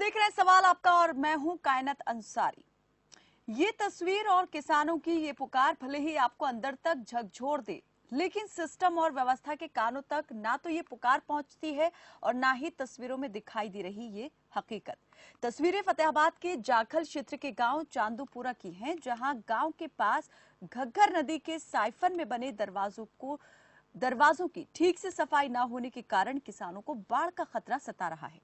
देख रहे हैं सवाल आपका और मैं हूं कायनात अंसारी। ये तस्वीर और किसानों की ये पुकार भले ही आपको अंदर तक झकझोर दे, लेकिन सिस्टम और व्यवस्था के कानों तक ना तो ये पुकार पहुंचती है और ना ही तस्वीरों में दिखाई दे रही ये हकीकत। तस्वीरें फतेहाबाद के जाखल क्षेत्र के गांव चांदूपुरा की हैं, जहां गांव के पास घग्गर नदी के साइफन में बने दरवाजों की ठीक से सफाई न होने के कारण किसानों को बाढ़ का खतरा सता रहा है।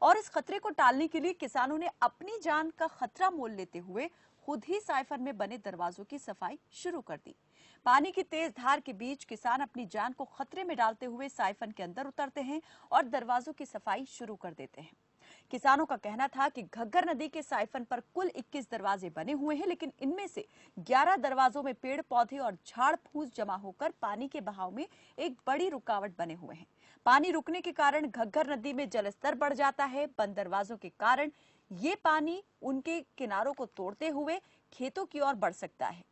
और इस खतरे को टालने के लिए किसानों ने अपनी जान का खतरा मोल लेते हुए खुद ही साइफन में बने दरवाजों की सफाई शुरू कर दी। पानी की तेज धार के बीच किसान अपनी जान को खतरे में डालते हुए साइफन के अंदर उतरते हैं और दरवाजों की सफाई शुरू कर देते हैं। किसानों का कहना था कि घग्गर नदी के साइफन पर कुल 21 दरवाजे बने हुए हैं, लेकिन इनमें से 11 दरवाजों में पेड़ पौधे और झाड़ फूस जमा होकर पानी के बहाव में एक बड़ी रुकावट बने हुए हैं। पानी रुकने के कारण घग्गर नदी में जलस्तर बढ़ जाता है। बंद दरवाजों के कारण ये पानी उनके किनारों को तोड़ते हुए खेतों की ओर बढ़ सकता है,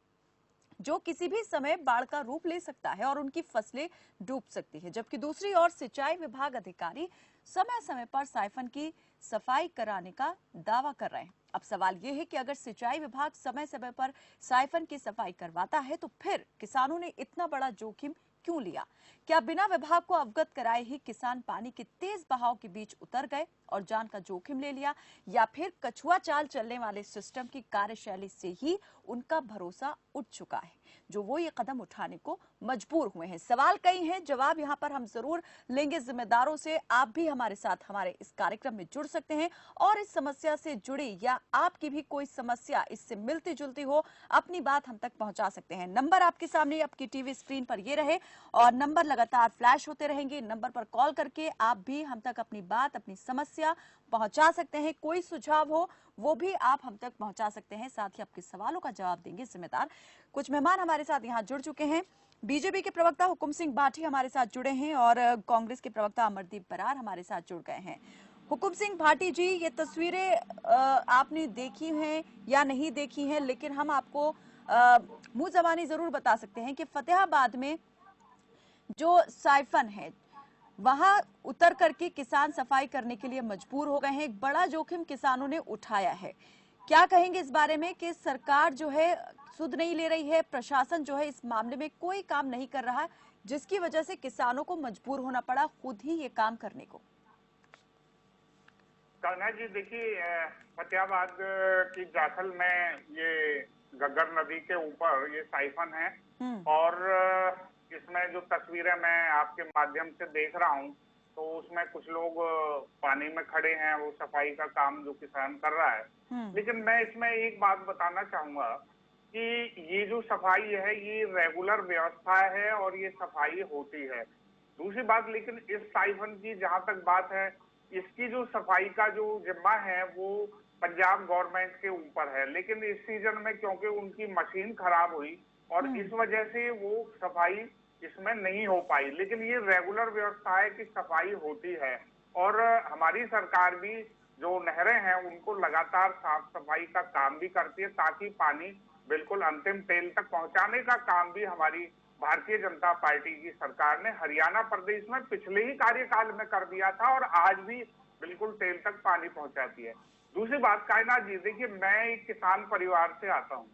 जो किसी भी समय बाढ़ का रूप ले सकता है और उनकी फसलें डूब सकती है। जबकि दूसरी ओर सिंचाई विभाग अधिकारी समय समय पर साइफन की सफाई कराने का दावा कर रहे हैं। अब सवाल यह है कि अगर सिंचाई विभाग समय समय पर साइफन की सफाई करवाता है तो फिर किसानों ने इतना बड़ा जोखिम क्यों लिया? क्या बिना विभाग को अवगत कराए ही किसान पानी के तेज बहाव के बीच उतर गए और जान का जोखिम ले लिया, या फिर कछुआ चाल चलने वाले सिस्टम की कार्यशैली से ही उनका भरोसा उठ चुका है, जो वो ये कदम उठाने को मजबूर हुए हैं? सवाल कई हैं, जवाब यहाँ पर हम जरूर लेंगे जिम्मेदारों से। आप भी हमारे साथ हमारे इस कार्यक्रम में जुड़ सकते हैं और इस समस्या से जुड़ी या आपकी भी कोई समस्या इससे मिलती जुलती हो, अपनी बात हम तक पहुंचा सकते हैं। नंबर आपके सामने आपकी टीवी स्क्रीन पर ये रहे और नंबर लगातार फ्लैश होते रहेंगे। नंबर पर कॉल करके आप भी हम तक अपनी बात, अपनी समस्या पहुंचा सकते हैं। कोई सुझाव हो वो भी आप हम तक पहुंचा सकते हैं, साथ ही आपके सवालों का जवाब देंगे जिम्मेदार। कुछ मेहमान हमारे साथ यहाँ जुड़ चुके हैं। बीजेपी के प्रवक्ता हुकुम सिंह भाटी हमारे साथ जुड़े हैं और कांग्रेस के प्रवक्ता अमरदीप बरार हमारे साथ जुड़ गए हैं। हुकुम सिंह भाटी जी, ये तस्वीरें आपने देखी हैं या नहीं देखी हैं, लेकिन हम आपको मुंह जबानी जरूर बता सकते हैं कि फतेहाबाद में जो साइफन है वहां उतर करके किसान सफाई करने के लिए मजबूर हो गए हैं। एक बड़ा जोखिम किसानों ने उठाया है। क्या कहेंगे इस बारे में कि सरकार जो है सुध नहीं ले रही है, प्रशासन जो है इस मामले में कोई काम नहीं कर रहा, जिसकी वजह से किसानों को मजबूर होना पड़ा खुद ही ये काम करने को? कान्हा जी, देखिए, फतेहाबाद की जाखल में ये घग्गर नदी के ऊपर ये साइफन है और इसमें जो तस्वीरें मैं आपके माध्यम से देख रहा हूँ तो उसमें कुछ लोग पानी में खड़े हैं, वो सफाई का काम जो किसान कर रहा है। लेकिन मैं इसमें एक बात बताना चाहूंगा कि ये जो सफाई है ये रेगुलर व्यवस्था है और ये सफाई होती है। दूसरी बात, लेकिन इस साइफन की जहां तक बात है, इसकी जो सफाई का जो जिम्मा है वो पंजाब गवर्नमेंट के ऊपर है। लेकिन इस सीजन में क्योंकि उनकी मशीन खराब हुई और इस वजह से वो सफाई इसमें नहीं हो पाई। लेकिन ये रेगुलर व्यवस्था है कि सफाई होती है और हमारी सरकार भी जो नहरें हैं उनको लगातार साफ सफाई का काम भी करती है ताकि पानी बिल्कुल अंतिम टेल तक पहुंचाने का काम भी हमारी भारतीय जनता पार्टी की सरकार ने हरियाणा प्रदेश में पिछले ही कार्यकाल में कर दिया था और आज भी बिल्कुल टेल तक पानी पहुंचाती है। दूसरी बात, कायनात जी, देखिए, मैं एक किसान परिवार से आता हूं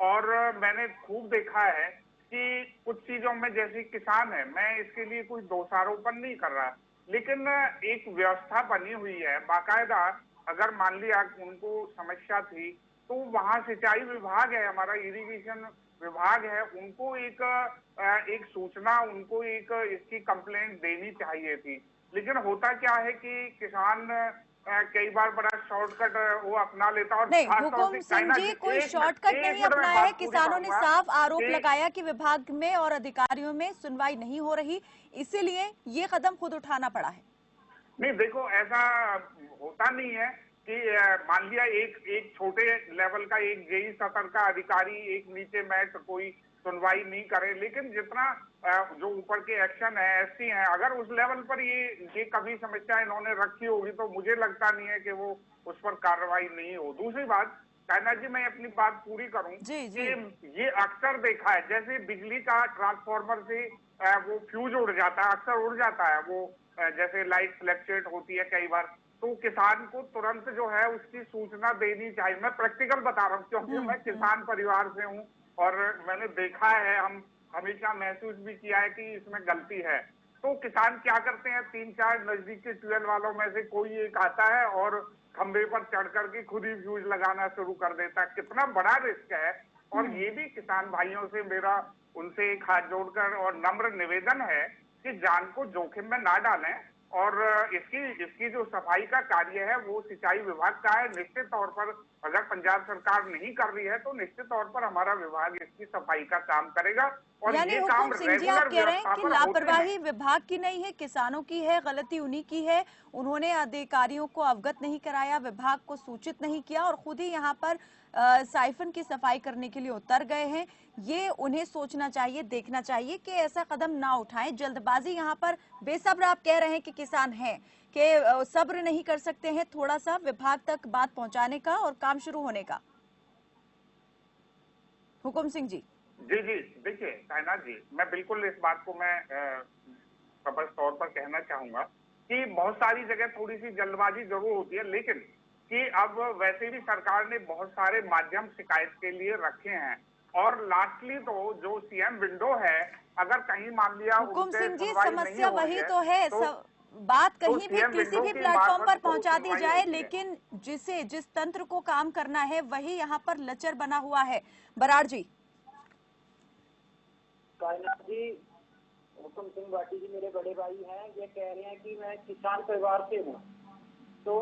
और मैंने खूब देखा है कि कुछ चीजों में, जैसे किसान है, मैं इसके लिए कोई दोषारोपण नहीं कर रहा, लेकिन एक व्यवस्था बनी हुई है बाकायदा। अगर मान लिया उनको समस्या थी तो वहां सिंचाई विभाग है, हमारा इरिगेशन विभाग है, उनको एक सूचना, उनको एक इसकी कंप्लेंट देनी चाहिए थी। लेकिन होता क्या है कि किसान कई बार बड़ा शॉर्टकट वो अपना लेता और नहीं, खासतौर हुकुम से सिंह जी कोई शॉर्टकट नहीं अपनाया है। किसानों ने साफ आरोप लगाया कि विभाग में और अधिकारियों में सुनवाई नहीं हो रही, इसीलिए ये कदम खुद उठाना पड़ा है। नहीं, देखो, ऐसा होता नहीं है कि मान लिया एक छोटे लेवल का एक जेई स्तर का अधिकारी एक नीचे मैट कोई सुनवाई नहीं करे, लेकिन जितना जो ऊपर के एक्शन है, एससी हैं, अगर उस लेवल पर ये कभी समस्या इन्होंने रखी होगी तो मुझे लगता नहीं है कि वो उस पर कार्रवाई नहीं हो। दूसरी बात, कायनात जी, मैं अपनी बात पूरी करूं कि ये अक्सर देखा है, जैसे बिजली का ट्रांसफार्मर से वो फ्यूज उड़ जाता है, अक्सर उड़ जाता है वो, जैसे लाइट फ्लक्चुएट होती है कई बार, तो किसान को तुरंत जो है उसकी सूचना देनी चाहिए। मैं प्रैक्टिकल बता रहा हूँ, क्योंकि मैं किसान परिवार से हूँ और मैंने देखा है, हम हमेशा महसूस भी किया है कि इसमें गलती है। तो किसान क्या करते हैं, 3-4 नजदीक के ट्यूबवेल वालों में से कोई एक आता है और खंबे पर चढ़ करके खुद ही फ्यूज लगाना शुरू कर देता है। कितना बड़ा रिस्क है। और ये भी किसान भाइयों से मेरा उनसे एक हाथ जोड़कर और नम्र निवेदन है कि जान को जोखिम में ना डालें। और इसकी जो सफाई का कार्य है वो सिंचाई विभाग का है। निश्चित तौर पर अगर पंजाब सरकार नहीं कर रही है तो निश्चित तौर पर हमारा विभाग इसकी सफाई का काम करेगा। और यानी ये हुकुम काम सिंह जी, आप रेगुलर कह रहे हैं व्यवस्था कि पर होते हैं। लापरवाही विभाग की नहीं है, किसानों की है, गलती उन्हीं की है। उन्होंने अधिकारियों को अवगत नहीं कराया, विभाग को सूचित नहीं किया और खुद ही यहाँ पर साइफन की सफाई करने के लिए उतर गए हैं। ये उन्हें सोचना चाहिए, देखना चाहिए कि ऐसा कदम ना उठाएं। जल्दबाजी यहाँ पर, बेसब्र आप कह रहे हैं कि किसान हैं कि सब्र नहीं कर सकते हैं थोड़ा सा विभाग तक बात पहुंचाने का और काम शुरू होने का। हुकुम सिंह जी। जी जी, देखिए कायनात जी, मैं बिल्कुल इस बात को मैं स्पष्ट तौर पर कहना चाहूंगा कि बहुत सारी जगह थोड़ी सी जल्दबाजी जरूर होती है, लेकिन कि अब वैसे भी सरकार ने बहुत सारे माध्यम शिकायत के लिए रखे हैं। और लास्टली तो जो सीएम विंडो है, अगर कहीं मान लिया हुकुम उनसे सिंह जी, सुनवाई नहीं समस्या हो रही वही है तो है। बात तो कहीं भी सीएम किसी विंडो भी की प्लेटफॉर्म पर मार्फत तो पहुंचा दी सुनवाई जाए, होती है। लेकिन जिस तंत्र को काम करना है वही यहाँ पर लचर बना हुआ है। बराड़ जी। कायनात जी, हुकुम सिंह भाटी जी मेरे बड़े भाई हैं। ये कह रहे हैं कि मैं किसान परिवार से हूँ, तो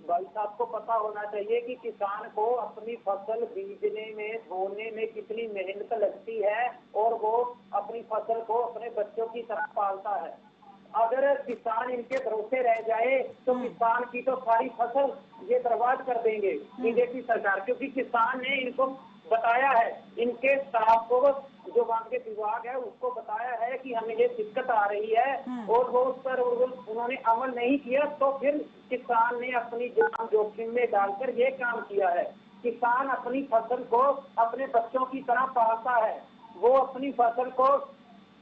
भाई साहब को पता होना चाहिए कि किसान को अपनी फसल बीजने में, बोने में कितनी मेहनत लगती है और वो अपनी फसल को अपने बच्चों की तरह पालता है। अगर किसान इनके भरोसे रह जाए तो किसान की तो सारी फसल ये बर्बाद कर देंगे बीजेपी सरकार, क्योंकि किसान ने इनको बताया है, इनके स्टाफ को, जो वहाँ के विभाग है उसको बताया है कि हमें ये दिक्कत आ रही है और वो उस पर उन्होंने अमल नहीं किया, तो फिर किसान ने अपनी जान जोखिम में डालकर ये काम किया है। किसान अपनी फसल को अपने बच्चों की तरह पालता है, वो अपनी फसल को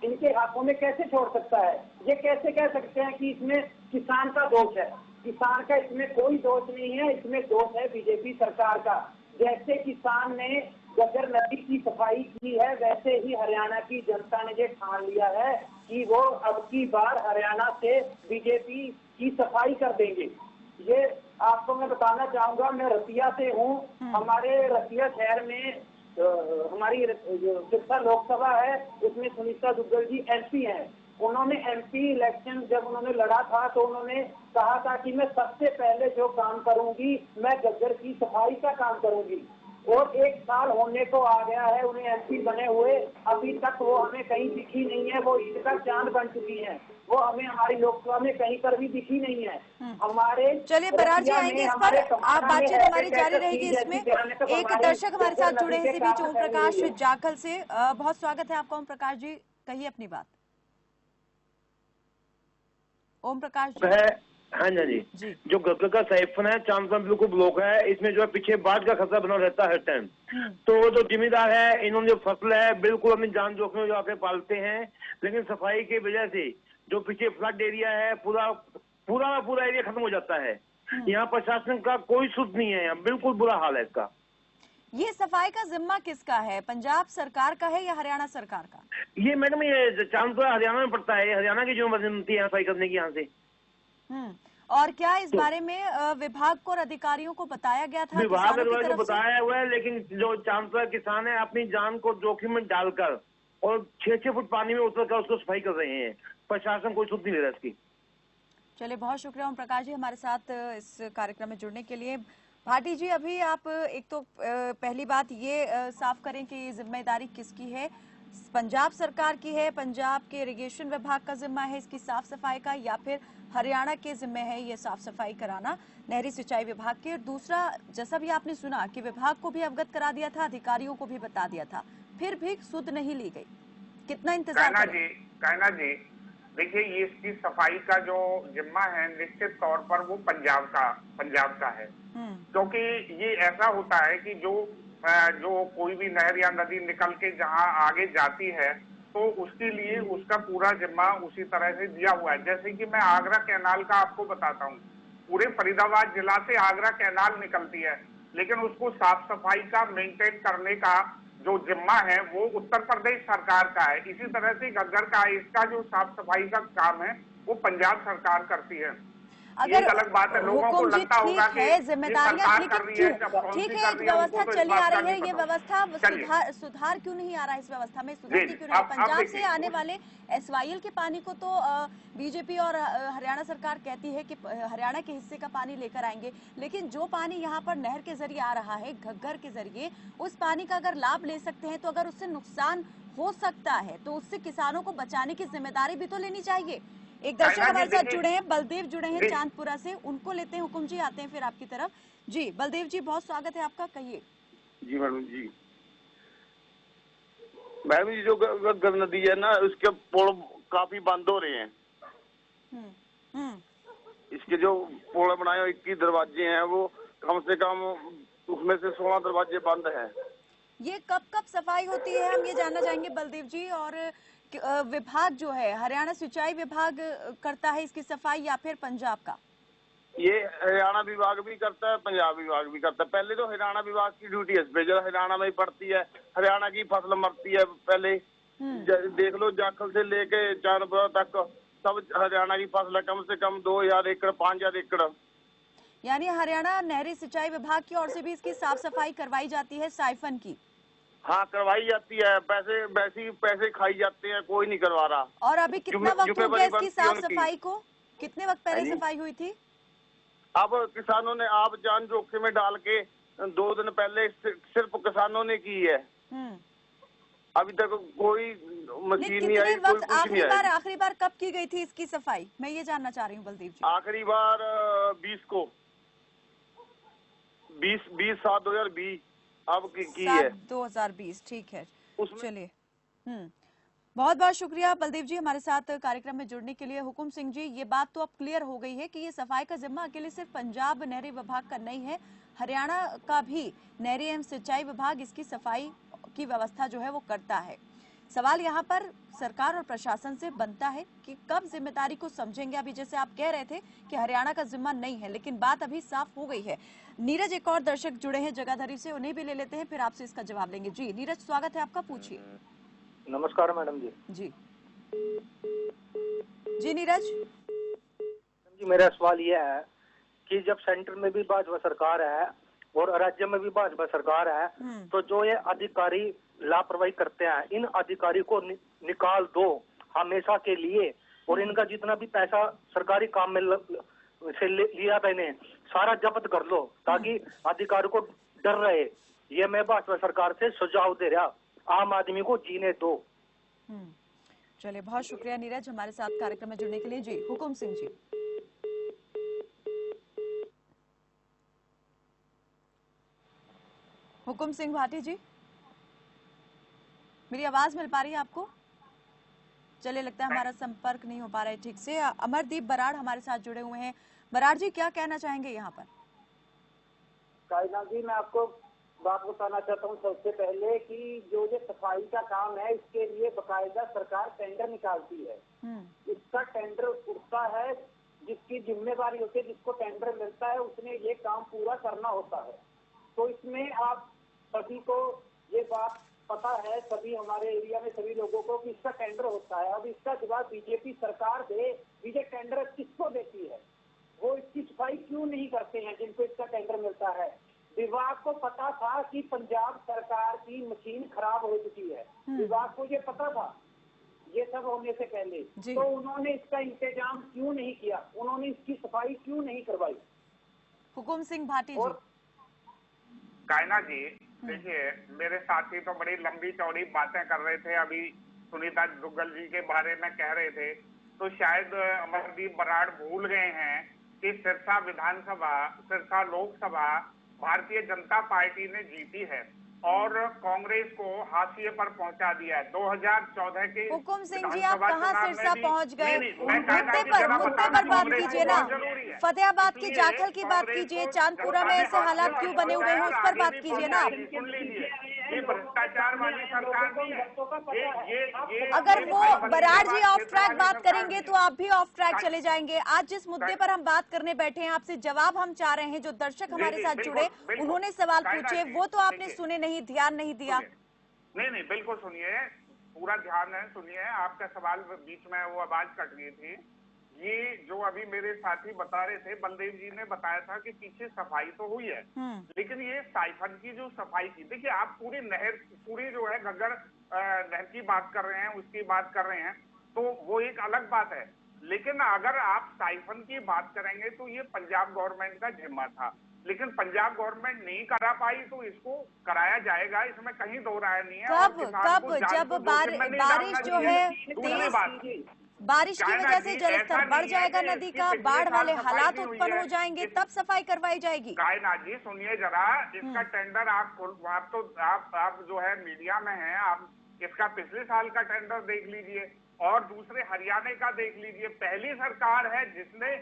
इनके हाथों में कैसे छोड़ सकता है? ये कैसे कह सकते हैं कि इसमें किसान का दोष है? किसान का इसमें कोई दोष नहीं है, इसमें दोष है बीजेपी सरकार का। जैसे किसान ने गग्गर नदी की सफाई की है, वैसे ही हरियाणा की जनता ने ये ठान लिया है कि वो अब की बार हरियाणा से बीजेपी की सफाई कर देंगे। ये आपको मैं बताना चाहूंगा, मैं रसिया से हूँ। हमारे रसिया शहर में हमारी सिरसा लोकसभा है, उसमें सुनीता दुग्गल जी एमपी हैं। उन्होंने एमपी इलेक्शन जब उन्होंने लड़ा था तो उन्होंने कहा था कि मैं सबसे पहले जो काम करूंगी, मैं गग्गर की सफाई का काम करूंगी। और 1 साल होने को आ गया है उन्हें एमपी बने हुए, अभी तक वो हमें कहीं दिखी नहीं है। वो इसका चांद बन चुकी हैं, वो हमें हमारी लोकसभा में कहीं पर भी दिखी नहीं है। हमारे चलिए बराड़ जी आएंगे इस पर, आप बातचीत हमारी जारी रहेगी इसमें। एक दर्शक हमारे साथ जुड़े हैं इसी बीच, ओम प्रकाश जाखल से। बहुत स्वागत है आपका ओम प्रकाश जी, कहिए अपनी बात। ओम प्रकाश जी। हाँ जी। जो गग्गर का साइफन है चांद पर बिल्कुल ब्लॉक है, इसमें जो है पीछे बाढ़ का खतरा बना रहता है हर टाइम। तो जो जिम्मेदार है, इन्होंने जो फसल है बिल्कुल अपनी जान जोखिम में जो आके पालते हैं, लेकिन सफाई की वजह से जो पीछे फ्लड एरिया है पूरा एरिया खत्म हो जाता है। यहाँ प्रशासन का कोई सुध नहीं है, यहाँ बिल्कुल बुरा हाल है इसका। ये सफाई का जिम्मा किसका है, पंजाब सरकार का है या हरियाणा सरकार का? ये मैडम ये चांदपुर हरियाणा में पड़ता है, हरियाणा की जिम्मेदारी बनती है सफाई करने की यहाँ से। और क्या इस बारे में विभाग को और अधिकारियों को बताया गया था? विभाग को बताया हुआ है, लेकिन जो चांदपुर किसान है अपनी जान को जोखिम में डालकर और 6-6 फुट पानी में उतरकर उसको सफाई कर रहे हैं। प्रशासन कोई सुध नहीं ले रहा इसकी। चलिए, बहुत शुक्रिया ओम प्रकाश जी हमारे साथ इस कार्यक्रम में जुड़ने के लिए। भाटी जी, अभी आप एक तो पहली बात ये साफ करें कि जिम्मेदारी किसकी है, पंजाब सरकार की है, पंजाब के इरिगेशन विभाग का जिम्मा है इसकी साफ सफाई का, या फिर हरियाणा के जिम्मे है ये साफ सफाई कराना नहरी सिंचाई विभाग के? और दूसरा, जैसा भी आपने सुना कि विभाग को भी अवगत करा दिया था, अधिकारियों को भी बता दिया था, फिर भी सुध नहीं ली गई, कितना इंतजार करें? कायना जी, देखिए ये इसकी सफाई का जो जिम्मा है निश्चित तौर पर वो पंजाब का है। क्योंकि ये ऐसा होता है कि जो कोई भी नहर या नदी निकल के जहाँ आगे जाती है तो उसके लिए उसका पूरा जिम्मा उसी तरह से दिया हुआ है। जैसे कि मैं आगरा कैनाल का आपको बताता हूँ पूरे फरीदाबाद जिला से आगरा कैनाल निकलती है, लेकिन उसको साफ सफाई का मेंटेन करने का जो जिम्मा है वो उत्तर प्रदेश सरकार का है। इसी तरह से घग्गर का इसका जो साफ सफाई का काम है वो पंजाब सरकार करती है। अगर एक अलग बात है, लोगों को लगता होगा कि जिम्मेदारियां ठीक है, एक व्यवस्था चली आ रही है, ये पता। व्यवस्था सुधार क्यों नहीं आ रहा है? इस व्यवस्था में सुधार क्यों नहीं? पंजाब से आने वाले SYL के पानी को तो बीजेपी और हरियाणा सरकार कहती है कि हरियाणा के हिस्से का पानी लेकर आएंगे, लेकिन जो पानी यहाँ पर नहर के जरिए आ रहा है, घग्गर के जरिए, उस पानी का अगर लाभ ले सकते हैं तो अगर उससे नुकसान हो सकता है तो उससे किसानों को बचाने की जिम्मेदारी भी तो लेनी चाहिए। एक दर्शक हमारे साथ जुड़े हैं, बलदेव जुड़े हैं चांदपुरा से, उनको लेते हैं। हुकुम जी आते हैं फिर आपकी तरफ। जी बलदेव जी, बहुत स्वागत है आपका, कहिए। जी मैडम जी, मैडम जी जो घग्गर नदी है ना, उसके पुल काफी बंद हो रहे हैं। इसके जो पुल बनाए 21 दरवाजे हैं, वो कम से कम उसमें से 16 दरवाजे बंद हैं। ये कब कब सफाई होती है, हम ये जानना चाहेंगे बलदेव जी। और विभाग जो है, हरियाणा सिंचाई विभाग करता है इसकी सफाई या फिर पंजाब का? ये हरियाणा विभाग भी करता है, पंजाब विभाग भी करता है। पहले तो हरियाणा विभाग की ड्यूटी है, स्पेशल हरियाणा में ही पड़ती है। हरियाणा की फसल मरती है, पहले देख लो, जाखल से लेके चांदपुरा तक सब हरियाणा की फसल है। कम से कम 2000 एकड़ 5000 एकड़। यानी हरियाणा नहरी सिंचाई विभाग की ओर से भी इसकी साफ सफाई करवाई जाती है, साइफन की? हाँ, करवाई जाती है। पैसे खाई जाते हैं, कोई नहीं करवा रहा। और अभी कितना वक्त हो गया इसकी साफ सफाई को? कितने वक्त पहले सफाई हुई थी? अब किसानों ने आप जान जोखिम में डाल के 2 दिन पहले सिर्फ किसानों ने की है। अभी तक कोई मशीन नहीं आई, कोई कुछ नहीं आई। आखिरी बार कब की गई थी इसकी सफाई, मैं ये जानना चाह रही हूँ बलदेव जी। आखिरी बार 20 को 20/7/2020 अब की है। 2020, ठीक है, चलिए। बहुत बहुत शुक्रिया बलदेव जी हमारे साथ कार्यक्रम में जुड़ने के लिए। हुकुम सिंह जी, ये बात तो अब क्लियर हो गई है कि ये सफाई का जिम्मा अकेले सिर्फ पंजाब नहरी विभाग का नहीं है, हरियाणा का भी नहरी एवं सिंचाई विभाग इसकी सफाई की व्यवस्था जो है वो करता है। सवाल यहाँ पर सरकार और प्रशासन से बनता है कि कब जिम्मेदारी को समझेंगे। अभी जैसे आप कह रहे थे कि हरियाणा का जिम्मा नहीं है, लेकिन बात अभी साफ हो गई है। नीरज, एक और दर्शक जुड़े हैं जगाधरी से, उन्हें भी ले लेते हैं, फिर आपसे इसका जवाब लेंगे। जी नीरज, स्वागत है आपका, पूछिए। नमस्कार मैडम जी। जी नीरज जी, मेरा सवाल यह है कि जब सेंटर में भी भाजपा सरकार है और राज्य में भी भाजपा सरकार है, तो जो ये अधिकारी लापरवाही करते हैं, इन अधिकारी को निकाल दो हमेशा के लिए, और इनका जितना भी पैसा सरकारी काम में से लिया मैंने सारा जब्त कर लो, ताकि अधिकारी को डर रहे। ये मैं भाजपा सरकार से सुझाव दे रहा, आम आदमी को जीने दो। चलिए, बहुत शुक्रिया नीरज हमारे साथ कार्यक्रम में जुड़ने के लिए। जी हुकुम सिंह जी। हुकुम सिंह भाटी जी, मेरी आवाज मिल पा रही है आपको? चलिए, लगता है हमारा संपर्क नहीं हो पा रहा है ठीक से। अमरदीप बराड़ हमारे साथ जुड़े हुए हैं। बराड़ जी, क्या कहना चाहेंगे यहाँ पर? कायनात जी, मैं आपको बात बताना चाहता हूँ सबसे पहले कि जो ये सफाई का काम है, इसके लिए बकायदा सरकार टेंडर निकालती है। इसका टेंडर उठता है, जिसकी जिम्मेदारी होती है, जिसको टेंडर मिलता है उसने ये काम पूरा करना होता है। तो इसमें आप सभी को ये बात पता है, सभी हमारे एरिया में सभी लोगों को, कि इसका टेंडर होता है। अब इसका जवाब बीजेपी सरकार दे, ये टेंडर किसको देती है, वो इसकी सफाई क्यों नहीं करते हैं जिनको इसका टेंडर मिलता है। विभाग को पता था कि पंजाब सरकार की मशीन खराब हो चुकी है, विभाग को ये पता था ये सब होने से पहले, तो उन्होंने इसका इंतजाम क्यों नहीं किया, उन्होंने इसकी सफाई क्यों नहीं करवाई? हुकुम सिंह भाटी जी। कायना जी, देखिए, मेरे साथी तो बड़ी लंबी चौड़ी बातें कर रहे थे, अभी सुनीता दुग्गल जी के बारे में कह रहे थे, तो शायद अमरदीप बराड़ भूल गए हैं कि सिरसा विधानसभा, सिरसा लोकसभा भारतीय जनता पार्टी ने जीती है और कांग्रेस को हाशिए पर पहुंचा दिया है। 2014 के हुकुम सिंह जी, आप कहां सिरसा पहुंच गए? मुद्दे पर बात कीजिए ना। फतेहाबाद की जाखल की बात कीजिए, चांदपुरा में ऐसे हालात क्यों बने हुए हैं उस पर बात कीजिए ना। सुन लीजिए, ये भ्रष्टाचार वाली सरकार नहीं है। ये अगर वो बराड़ जी ऑफ ट्रैक बात सरकार करेंगे नहीं तो आप भी ऑफ ट्रैक चले जाएंगे। आज जिस मुद्दे पर हम बात करने बैठे हैं, आपसे जवाब हम चाह रहे हैं। जो दर्शक हमारे साथ जुड़े, उन्होंने सवाल पूछे, वो तो आपने सुने नहीं, ध्यान नहीं दिया। नहीं, बिल्कुल सुनिए, पूरा ध्यान है, सुनिए। आपका सवाल बीच में वो आवाज कट गई थी। ये जो अभी मेरे साथी बता रहे थे, बलदेव जी ने बताया था कि पीछे सफाई तो हुई है, लेकिन ये साइफन की जो सफाई की, देखिए आप पूरी नहर, पूरी जो है घग्गर नहर की बात कर रहे हैं, उसकी बात कर रहे हैं, तो वो एक अलग बात है। लेकिन अगर आप साइफन की बात करेंगे तो ये पंजाब गवर्नमेंट का जिम्मा था, लेकिन पंजाब गवर्नमेंट नहीं करा पाई, तो इसको कराया जाएगा, इसमें कहीं दो राय नहीं है। कब जब बारिश जो है तेज, बारिश की वजह से जलस्तर बढ़ जाएगा नदी का, बाढ़ वाले हालात उत्पन्न हो जाएंगे, तब सफाई करवाई जाएगी। कायनाथ जी सुनिए जरा, इसका टेंडर आप जो है मीडिया में हैं, आप इसका पिछले साल का टेंडर देख लीजिए और दूसरे हरियाणा का देख लीजिए। पहली सरकार है जिसने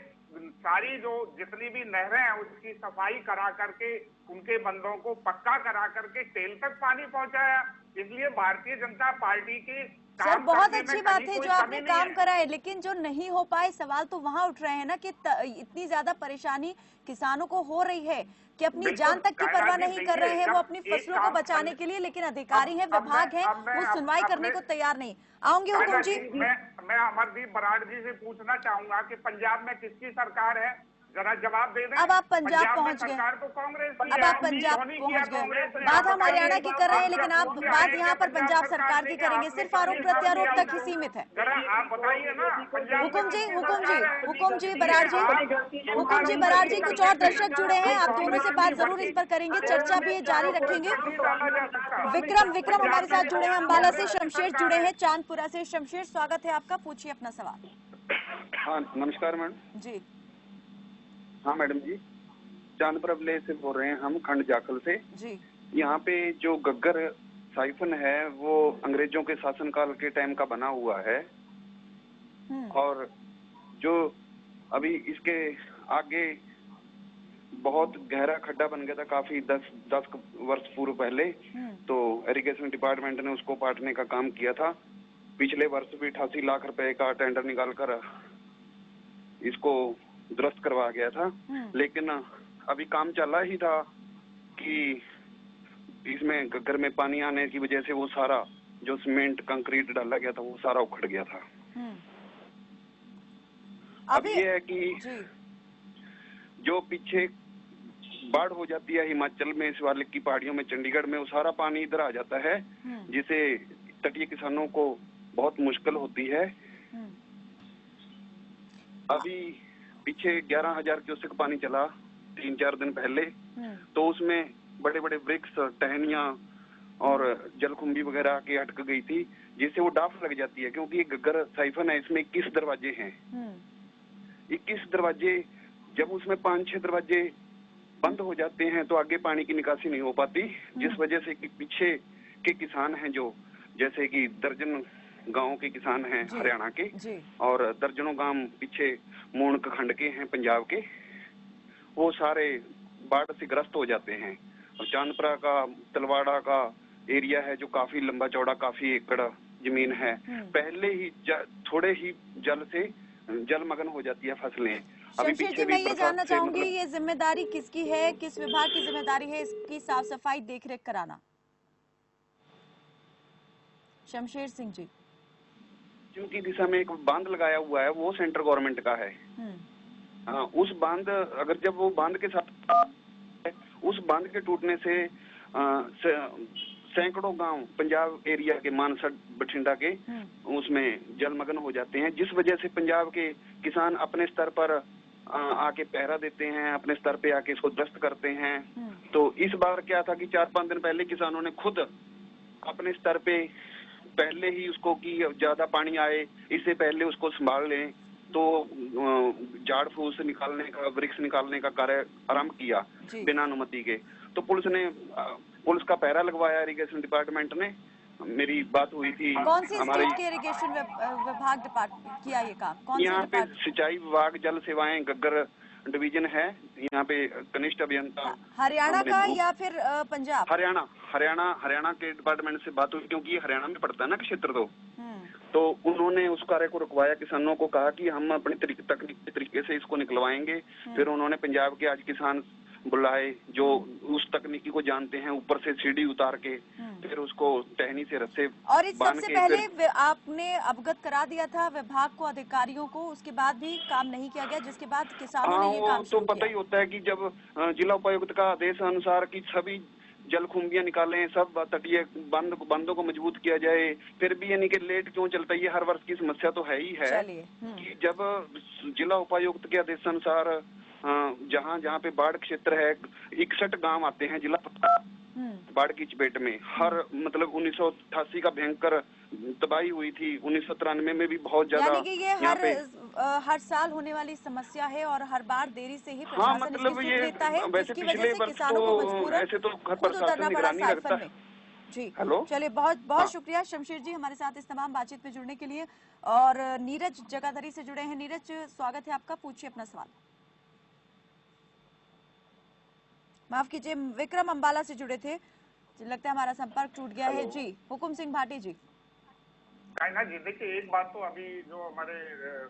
सारी जो जितनी भी नहरें हैं उसकी सफाई करा करके, उनके बंदों को पक्का करा करके टेल तक पानी पहुंचाया। इसलिए भारतीय जनता पार्टी की सर, बहुत अच्छी बात है जो आपने काम करा है, लेकिन जो नहीं हो पाए, सवाल तो वहाँ उठ रहे हैं ना कि इतनी ज्यादा परेशानी किसानों को हो रही है कि अपनी जान तक की परवाह नहीं कर रहे हैं वो अपनी फसलों को बचाने के लिए, लेकिन अधिकारी हैं, विभाग है, वो सुनवाई करने को तैयार नहीं। आऊंगी हुकुम जी। मैं अमरदीप बराड़ जी से पूछना चाहूंगा कि पंजाब में किसकी सरकार है, जरा जवाब दे दें। अब आप पंजाब पहुंच गए, तो कांग्रेस, अब आप पंजाब पहुंच गए। बात हम हरियाणा की कर रहे हैं, लेकिन आप बात यहाँ पर पंजाब सरकार की करेंगे, सिर्फ आरोप प्रत्यारोप तक ही सीमित है। जरा आप बताइए ना। हुकुम जी बराड़ जी, कुछ और दर्शक जुड़े हैं, आप दोनों से बात जरूर इस पर करेंगे, चर्चा भी जारी रखेंगे। विक्रम हमारे साथ जुड़े हैं, अम्बाला से। शमशेर जुड़े हैं चांदपुरा से। शमशेर, स्वागत है आपका, पूछिए अपना सवाल। हाँ नमस्कार मैडम जी। हाँ मैडम जी, चांदपुरा विलेज से बोल रहे हैं हम, खंड जाखल से जी। यहाँ पे जो गग्गर साइफन है वो अंग्रेजों के शासनकाल के टाइम का बना हुआ है, और जो अभी इसके आगे बहुत गहरा खड्डा बन गया था काफी 10 वर्ष पूर्व पहले, तो इरिगेशन डिपार्टमेंट ने उसको पाटने का काम किया था। पिछले वर्ष भी 88 लाख रुपए का टेंडर निकालकर इसको दुरुस्त करवा गया था, लेकिन अभी काम चला ही था कि इसमें गग्गर में पानी आने की वजह से वो सारा जो सीमेंट कंक्रीट डाला गया था वो सारा उखड़ गया था। अब ये है कि जो पीछे बाढ़ हो जाती है हिमाचल में, शिवालिक की पहाड़ियों में, चंडीगढ़ में, वो सारा पानी इधर आ जाता है, जिसे तटीय किसानों को बहुत मुश्किल होती है। अभी पीछे 11,000 क्यूसेक पानी चला 3-4 दिन पहले, तो उसमें बड़े बड़े वृक्ष, टहनियां और जलकुंभी वगैरह के अटक गई थी, जिससे वो डाफ लग जाती है। क्योंकि ये गग्गर साइफन है, इसमें 21 दरवाजे हैं। 21 दरवाजे, जब उसमें 5-6 दरवाजे बंद हो जाते हैं तो आगे पानी की निकासी नहीं हो पाती, जिस वजह से कि पीछे के किसान हैं, जो जैसे कि दर्जन गांव के किसान हैं हरियाणा के, और दर्जनों गांव पीछे मूणक खंड के हैं पंजाब के, वो सारे बाढ़ से ग्रस्त हो जाते हैं। और चांदपुरा का, तलवाड़ा का एरिया है जो काफी लंबा चौड़ा, काफी एकड़ जमीन है, पहले ही थोड़े ही जल से जलमग्न हो जाती है फसलें। शमशेर जी, मैं ये जानना चाहूंगी, ये जिम्मेदारी किसकी है, किस विभाग की जिम्मेदारी है इसकी साफ सफाई देखरेख कराना? शमशेर सिंह जी। की दिशा में एक बांध लगाया हुआ है, वो सेंट्रल गवर्नमेंट का है। उस बांध, अगर जब वो बांध के साथ, उस बांध के टूटने से सैकड़ों गांव पंजाब एरिया के, मानसर, बठिंडा के, उसमें जलमग्न हो जाते हैं, जिस वजह से पंजाब के किसान अपने स्तर पर आके पहरा देते हैं, अपने स्तर पे आके इसको दुरुस्त करते हैं। तो इस बार क्या था कि 4-5 दिन पहले किसानों ने खुद अपने स्तर पे पहले ही उसको कि ज्यादा पानी आए इससे पहले उसको संभाल लें, तो झाड़ फूस निकालने का, वृक्ष निकालने का कार्य आरंभ किया बिना अनुमति के। तो पुलिस का पहरा लगवाया इरिगेशन डिपार्टमेंट ने। मेरी बात हुई थी, कौन सी स्टेट के इरिगेशन विभाग किया ये काम? कौन यहाँ पे सिंचाई विभाग, जल सेवाएं, गग्गर डिवीजन है यहाँ पे कनिष्ठ अभियंता। हरियाणा का या फिर पंजाब? हरियाणा के डिपार्टमेंट से बात हुई, क्योंकि हरियाणा में पड़ता है ना क्षेत्र। तो उन्होंने उस कार्य को रुकवाया, किसानों को कहा कि हम अपने तकनीकी तरीके से इसको निकलवाएंगे। फिर उन्होंने पंजाब के आज किसान बुलाए जो उस तकनीकी को जानते हैं, ऊपर से सीढ़ी उतार के फिर उसको टहनी से रस्से और इस सबसे पहले आपने अवगत करा दिया था विभाग को, अधिकारियों को, उसके बाद भी काम नहीं किया गया, जिसके बाद किसानों ने ये काम शुरू किया। तो पता ही होता है कि जब जिला उपायुक्त का आदेश अनुसार कि सभी जलकुंभियां निकालें, सब तटीय बंदों को मजबूत किया जाए, फिर भी यानी कि लेट क्यों चलता है, ये हर वर्ष की समस्या तो है ही है कि जब जिला उपायुक्त के आदेशानुसार जहाँ जहाँ पे बाढ़ क्षेत्र है 61 गांव आते हैं जिला बाढ़ की चपेट में। हर मतलब 1988 का भयंकर तबाही हुई थी, 1993 में भी बहुत ज्यादा। यानी कि ये हर साल होने वाली समस्या है और हर बार देरी से ही प्रशासन मतलब इसकी सुध लेता है, वैसे जिसकी पिछले वजह से किसानों को मजबूरन ऐसे तो घर खुद उतरना पड़ा साइफन में। जी हेलो, चलिए बहुत शुक्रिया शमशेर जी हमारे साथ इस तमाम बातचीत में जुड़ने के लिए। और नीरज जगाधरी से जुड़े हैं। नीरज, स्वागत है आपका, पूछिए अपना सवाल। माफ कीजिए, विक्रम अंबाला से जुड़े थे, लगता है हमारा संपर्क टूट गया है। जी हुकुम सिंह भाटी जी। कायनात जी, देखिए एक बात तो अभी जो हमारे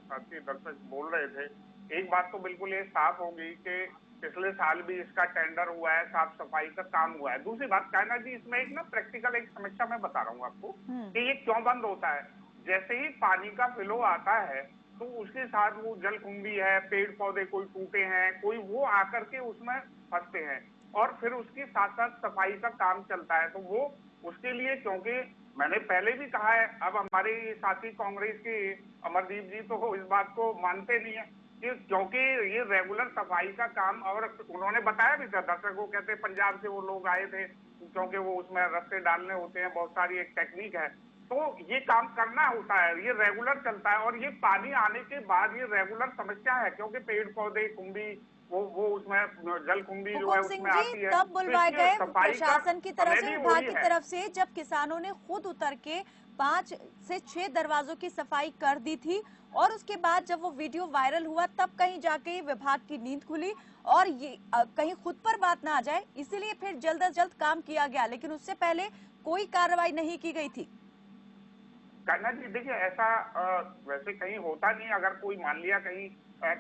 साथी दर्शक बोल रहे थे, एक बात तो बिल्कुल ये साफ होगी कि पिछले साल भी इसका टेंडर हुआ है, साफ सफाई का काम हुआ है। दूसरी बात कायनात जी, इसमें एक ना प्रैक्टिकल एक समस्या मैं बता रहा हूँ आपको कि ये क्यों बंद होता है। जैसे ही पानी का फ्लो आता है तो उसके साथ वो जलकुंभी है, पेड़ पौधे कोई टूटे हैं, कोई वो आकर के उसमें फंसते हैं और फिर उसके साथ साथ सफाई का काम चलता है। तो वो उसके लिए, क्योंकि मैंने पहले भी कहा है, अब हमारे साथी कांग्रेस के अमरदीप जी तो इस बात को मानते नहीं है कि क्योंकि ये रेगुलर सफाई का काम, और उन्होंने बताया भी था दर्शकों, कहते पंजाब से वो लोग आए थे क्योंकि वो उसमें रस्ते डालने होते हैं, बहुत सारी एक टेक्निक है, तो ये काम करना होता है, ये रेगुलर चलता है। और ये पानी आने के बाद ये रेगुलर समस्या है क्योंकि पेड़ पौधे कुंभी वो उसमें जलकुंभी जो है उसमें आती है। तब बुलवाए गए प्रशासन की तरफ से, विभाग की तरफ से, जब किसानों ने खुद उतर के 5 से 6 दरवाजों की सफाई कर दी थी और उसके बाद जब वो वीडियो वायरल हुआ तब कहीं जाके विभाग की नींद खुली और ये कहीं खुद पर बात ना आ जाए, इसीलिए फिर जल्द अज जल्द काम किया गया, लेकिन उससे पहले कोई कार्रवाई नहीं की गई थी। कायनात जी, देखिए ऐसा वैसे कहीं होता नहीं। अगर कोई मान लिया कहीं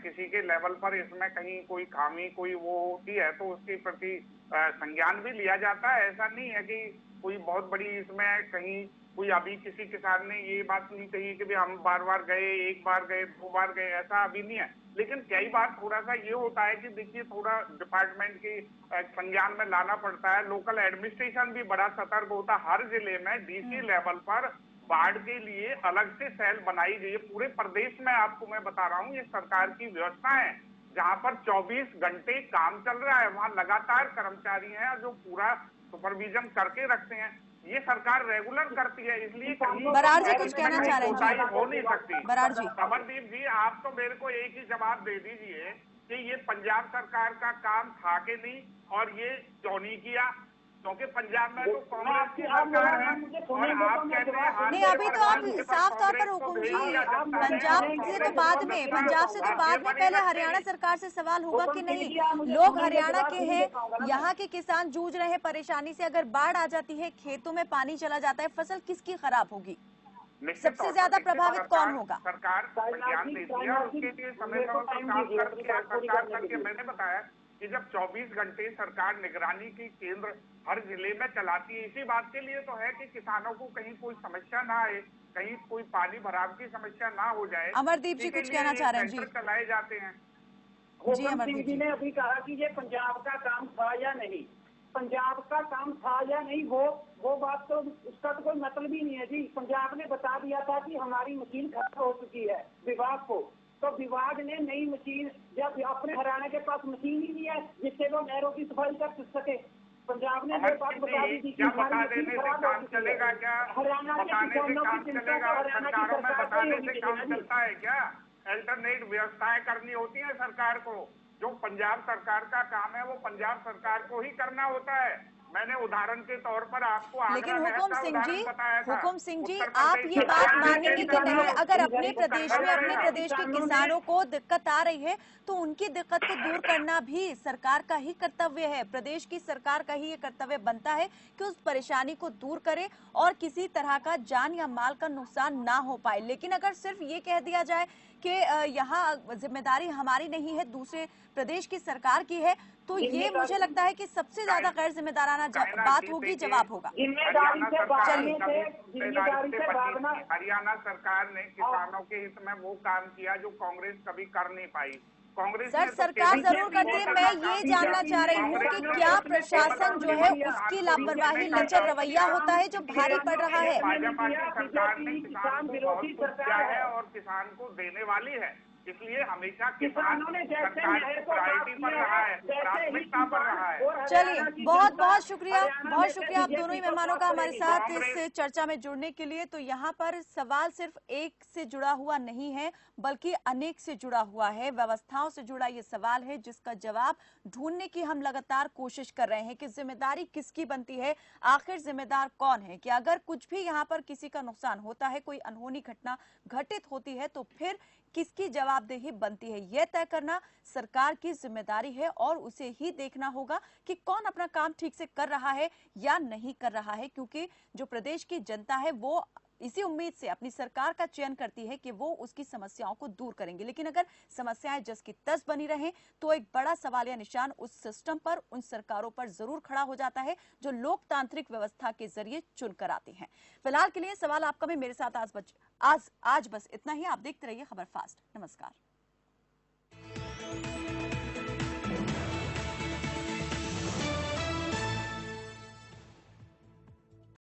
किसी के लेवल पर इसमें कहीं कोई खामी कोई वो होती है तो उसके प्रति संज्ञान भी लिया जाता है। ऐसा नहीं है कि कोई बहुत बड़ी इसमें कहीं कोई अभी किसी किसान ने ये बात नहीं कही कि हम बार बार गए, एक बार गए, 2 बार गए, ऐसा अभी नहीं है। लेकिन कई बार थोड़ा सा ये होता है कि देखिए थोड़ा डिपार्टमेंट की संज्ञान में लाना पड़ता है। लोकल एडमिनिस्ट्रेशन भी बड़ा सतर्क होता है। हर जिले में डीसी लेवल पर बाढ़ के लिए अलग से सेल बनाई गई है। पूरे प्रदेश में आपको मैं बता रहा हूँ, ये सरकार की व्यवस्था है जहाँ पर 24 घंटे काम चल रहा है। वहाँ लगातार कर्मचारी हैं जो पूरा सुपरविजन करके रखते हैं। ये सरकार रेगुलर करती है, इसलिए बराड़ जी कुछ कहना चाह रहे हैं? हो नहीं सकती। बराड़ जी, अमरदीप जी, आप तो मेरे को एक ही जवाब दे दीजिए कि ये पंजाब सरकार का काम था कि नहीं और ये क्यों नहीं किया, क्योंकि पंजाब में तो कांग्रेस की सरकार है और आप कहते हैं नहीं, अभी तो आप साफ तौर पर हुकुम जी, पंजाब से तो बाद में, पहले हरियाणा सरकार से सवाल होगा कि नहीं, लोग हरियाणा के हैं, यहाँ के किसान जूझ रहे हैं परेशानी से, अगर बाढ़ आ जाती है, खेतों में पानी चला जाता है, फसल किसकी खराब होगी, सबसे ज्यादा प्रभावित कौन होगा? सरकार ध्यान देती है, उसके लिए समय काम करके मैंने बताया कि जब 24 घंटे सरकार निगरानी की केंद्र हर जिले में चलाती है, इसी बात के लिए तो है कि किसानों को कहीं कोई समस्या ना आए, कहीं कोई पानी भराव की समस्या ना हो जाए। अमरदीप जी कुछ कहना चाह रहे हैं? जी चलाए जाते हैं। जी अमरदीप जी ने अभी कहा कि ये पंजाब का काम था या नहीं, पंजाब का काम था या नहीं, वो बात तो उसका तो कोई मतलब ही नहीं है जी। पंजाब ने बता दिया था कि हमारी मशीन खराब हो चुकी है विभाग को, तो विभाग ने नई मशीन, जब अपने हरियाणा के पास मशीन ही नहीं है जिससे वो नहरों की सफाई कर सके, पंजाब ने ये बात बता दी थी कि हमारी मशीन खराब हो चुकी है। हरियाणा के किसानों की चिंता तो हरियाणा की सरकार को ही होनी चाहिए। चलता है क्या? अल्टरनेट व्यवस्थाएं करनी होती है सरकार को। जो पंजाब सरकार का काम है वो पंजाब सरकार को ही करना होता है। मैंने उदाहरण के तौर पर आपको लेकिन आगरा हुकुम का सिंह उदाहरण जी, बताया था। हुकुम सिंह जी, उत्तर आप प्रदेश ये बात सरकार ने मानेंगे कि नहीं, अगर अपने प्रदेश में, अपने प्रदेश के कानून ने- किसानों को दिक्कत आ रही है तो उनकी दिक्कत को दूर करना भी सरकार का ही कर्तव्य है। प्रदेश की सरकार का ही ये कर्तव्य बनता है कि उस परेशानी को दूर करे और किसी तरह का जान या माल का नुकसान ना हो पाए। लेकिन अगर सिर्फ ये कह दिया जाए कि यहाँ जिम्मेदारी हमारी नहीं है, दूसरे प्रदेश की सरकार की है, तो ये मुझे लगता है कि सबसे ज्यादा गैर जिम्मेदाराना बात होगी, जवाब होगा। जिम्मेदारी से भागने से, जिम्मेदारी से भागना। हरियाणा सरकार ने किसानों के हित में वो काम किया जो कांग्रेस कभी कर नहीं पाई। कांग्रेस सर, ने तो सरकार केवल जरूर करती है। मैं ये जानना चाह रही हूँ कि क्या प्रशासन जो है उसकी लापरवाही, लचर रवैया होता है जो भारी पड़ रहा है। भाजपा की सरकार ने किसान को बहुत कुछ किया है और किसान को देने वाली है, इसलिए हमेशा किसान सरकार की प्रायोरिटी पर रहा है, प्राथमिकता पर रहा है। चलिए, बहुत बहुत शुक्रिया आप दोनों ही मेहमानों का हमारे साथ इस चर्चा में जुड़ने के लिए। तो यहाँ पर सवाल सिर्फ एक से जुड़ा हुआ नहीं है बल्कि अनेक से जुड़ा हुआ है, व्यवस्थाओं से जुड़ा ये सवाल है जिसका जवाब ढूंढने की हम लगातार कोशिश कर रहे हैं कि जिम्मेदारी किसकी बनती है, आखिर जिम्मेदार कौन है। कि अगर कुछ भी यहाँ पर किसी का नुकसान होता है, कोई अनहोनी घटना घटित होती है तो फिर किसकी जवाबदेही बनती है, यह तय करना सरकार की जिम्मेदारी है और उसे ही देखना होगा कि कौन अपना काम ठीक से कर रहा है या नहीं कर रहा है। क्योंकि जो प्रदेश की जनता है वो इसी उम्मीद से अपनी सरकार का चयन करती है कि वो उसकी समस्याओं को दूर करेंगे। लेकिन अगर समस्याएं जस की तस बनी रहें तो एक बड़ा सवालिया निशान उस सिस्टम पर, उन सरकारों पर जरूर खड़ा हो जाता है जो लोकतांत्रिक व्यवस्था के जरिए चुनकर आती हैं। फिलहाल के लिए सवाल आपका भी मेरे साथ आज बस इतना ही। आप देखते रहिए खबर फास्ट। नमस्कार।